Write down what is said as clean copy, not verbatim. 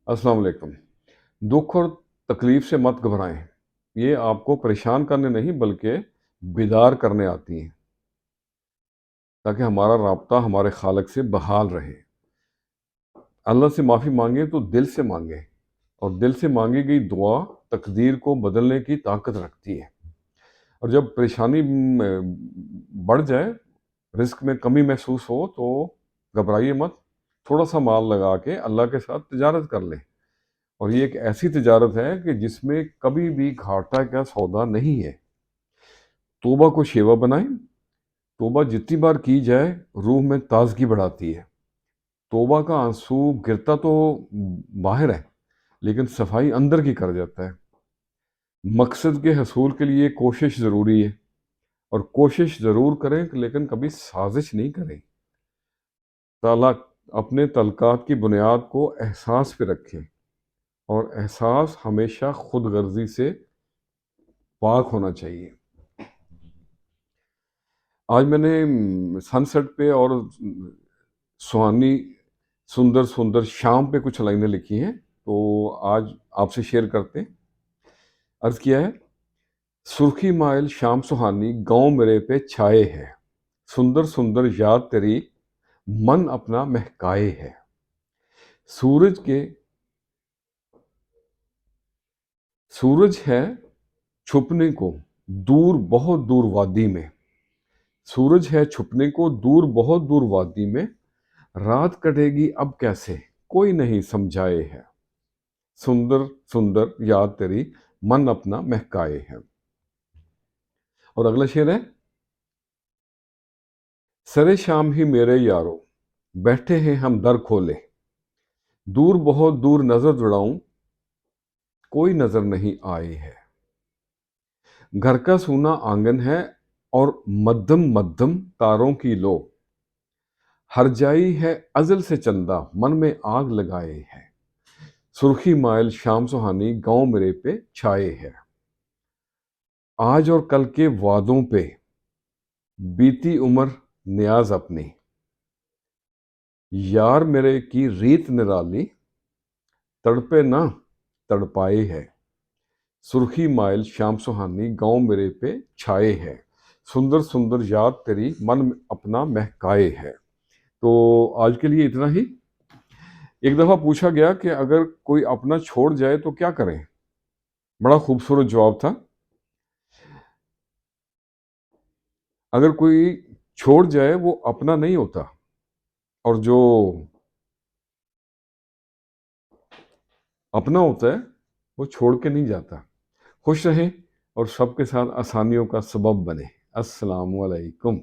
अस्सलाम वालेकुम। दुख और तकलीफ से मत घबराएं। ये आपको परेशान करने नहीं बल्कि बेदार करने आती हैं, ताकि हमारा राब्ता हमारे खालिक से बहाल रहे। अल्लाह से माफ़ी मांगे तो दिल से मांगे, और दिल से मांगी गई दुआ तकदीर को बदलने की ताकत रखती है। और जब परेशानी बढ़ जाए, रिस्क में कमी महसूस हो, तो घबराइए मत। थोड़ा सा माल लगा के अल्लाह के साथ तिजारत कर लें। और ये एक ऐसी तिजारत है कि जिसमें कभी भी घाटा का सौदा नहीं है। तौबा को शेवा बनाएं। तौबा जितनी बार की जाए, रूह में ताजगी बढ़ाती है। तौबा का आंसू गिरता तो बाहर है, लेकिन सफाई अंदर की कर जाता है। मकसद के हसूल के लिए कोशिश ज़रूरी है, और कोशिश ज़रूर करें लेकिन कभी साजिश नहीं करें। ताला अपने तलकात की बुनियाद को एहसास पे रखें, और एहसास हमेशा खुद गर्जी से पाक होना चाहिए। आज मैंने सनसेट पे और सुहानी सुंदर सुंदर शाम पे कुछ लाइनें लिखी हैं, तो आज आपसे शेयर करते हैं। अर्ज किया है, सुर्खी माइल शाम सुहानी गांव मेरे पे छाए है, सुंदर सुंदर याद तेरी मन अपना महकाए है। सूरज के सूरज है छुपने को दूर बहुत दूर वादी में। सूरज है छुपने को दूर बहुत दूर वादी में। रात कटेगी अब कैसे कोई नहीं समझाए है। सुंदर सुंदर याद तेरी मन अपना महकाए है। और अगला शेर है, सरे शाम ही मेरे यारो बैठे हैं हम दर खोले, दूर बहुत दूर नजर दौड़ाऊं कोई नजर नहीं आए है। घर का सूना आंगन है और मध्यम मध्यम तारों की लो, हर जाई है अजल से चंदा मन में आग लगाए है। सुर्खी माइल शाम सुहानी गांव मेरे पे छाए है। आज और कल के वादों पे बीती उम्र नियाज अपनी, यार मेरे की रीत निराली तड़पे ना तड़पाए है। सुर्खी माइल शाम सुहानी गांव मेरे पे छाए है, सुंदर सुंदर याद तेरी मन अपना महकाए है। तो आज के लिए इतना ही। एक दफा पूछा गया कि अगर कोई अपना छोड़ जाए तो क्या करें। बड़ा खूबसूरत जवाब था। अगर कोई छोड़ जाए वो अपना नहीं होता, और जो अपना होता है वो छोड़ के नहीं जाता। खुश रहें और सबके साथ आसानियों का सबब बने। अस्सलामु अलैकुम।